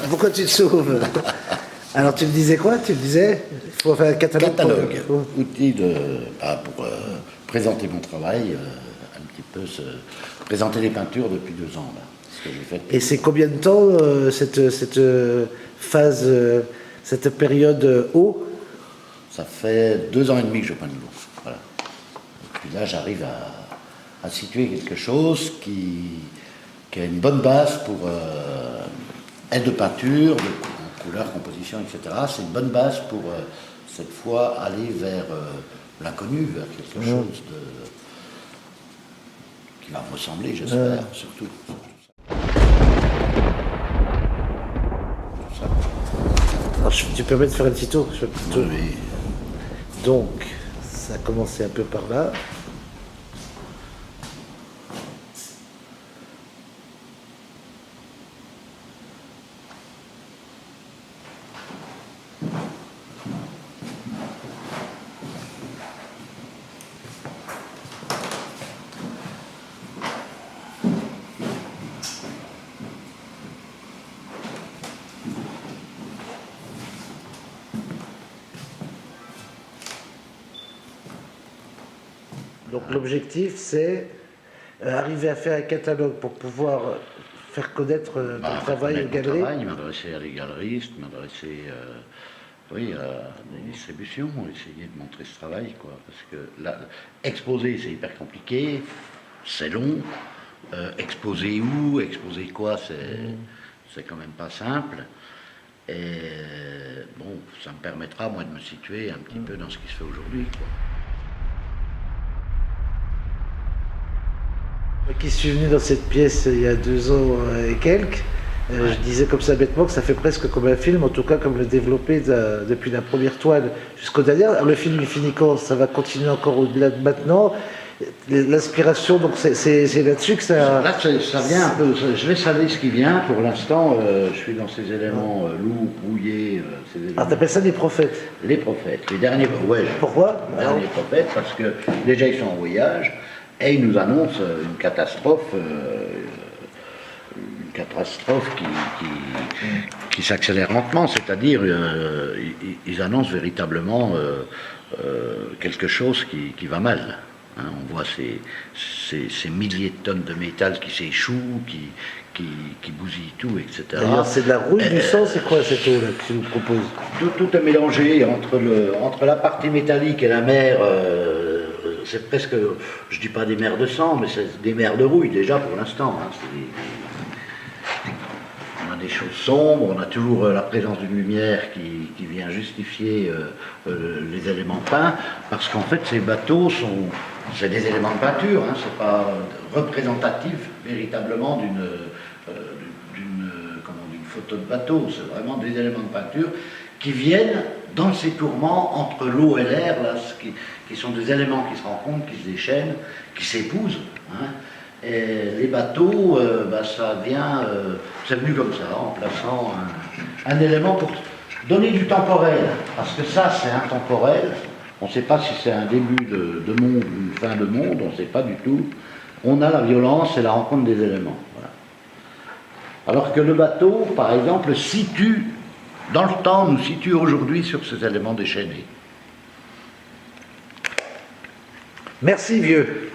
Pourquoi tu te sauves? Alors tu me disais quoi? Tu me disais il faut faire un catalogue. Outil pour présenter mon travail, un petit peu présenter les peintures depuis 2 ans. Là, ce que j'ai fait. Et c'est combien de temps cette phase, cette période haut? Ça fait 2 ans et demi que je peins de l'eau. Voilà. Et puis là, j'arrive à situer quelque chose qui a une bonne base pour aide de peinture, de couleur, composition, etc. C'est une bonne base pour cette fois aller vers l'inconnu, vers quelque chose qui va me ressembler, j'espère, surtout. Alors, tu permets de faire un petit tour? Oui. Donc, ça a commencé un peu par là. Donc l'objectif, c'est arriver à faire un catalogue pour pouvoir faire connaître ton travail aux galeries. M'adresser à des galeristes, m'adresser à des distributions, essayer de montrer ce travail, quoi. Parce que là, exposer, c'est hyper compliqué, c'est long. Exposer où, exposer quoi, c'est quand même pas simple. Et bon, ça me permettra, moi, de me situer un petit peu dans ce qui se fait aujourd'hui, quoi. Qui suis venu dans cette pièce il y a 2 ans et quelques, je disais comme ça bêtement que ça fait presque comme un film, en tout cas comme le développer depuis la première toile jusqu'au dernier. Alors, le film il finit quand? Ça va continuer encore au-delà de maintenant. L'inspiration, donc c'est là-dessus que ça... Là, ça vient un peu, je laisse aller ce qui vient. Pour l'instant, je suis dans ces éléments lourds, brouillés. Alors t'appelles ça des prophètes? Les prophètes, les derniers prophètes. Pourquoi? Les derniers prophètes, parce que déjà ils sont en voyage. Et il nous annonce une catastrophe qui s'accélère lentement, c'est-à-dire ils annoncent véritablement quelque chose qui va mal. Hein, on voit ces milliers de tonnes de métal qui s'échouent, qui bousillent tout, etc. D'ailleurs, c'est de la rouille du sang, c'est quoi cette eau-là que tu nous proposes? Tout est mélangé entre la partie métallique et la mer. C'est presque, je dis pas des mers de sang, mais c'est des mers de rouille déjà pour l'instant. Hein. On a des choses sombres, on a toujours la présence d'une lumière qui vient justifier les éléments peints, parce qu'en fait ces bateaux c'est des éléments de peinture, hein, c'est pas représentatif véritablement d'une photo de bateau, c'est vraiment des éléments de peinture qui viennent dans ces tourments entre l'eau et l'air, là, qui sont des éléments qui se rencontrent, qui se déchaînent, qui s'épousent. Hein. Et les bateaux, ça vient, c'est venu comme ça, en plaçant un élément pour donner du temporel, parce que ça c'est intemporel, on ne sait pas si c'est un début de monde ou une fin de monde, on ne sait pas du tout. On a la violence et la rencontre des éléments. Voilà. Alors que le bateau, par exemple, dans le temps, nous situe aujourd'hui sur ces éléments déchaînés. Merci vieux.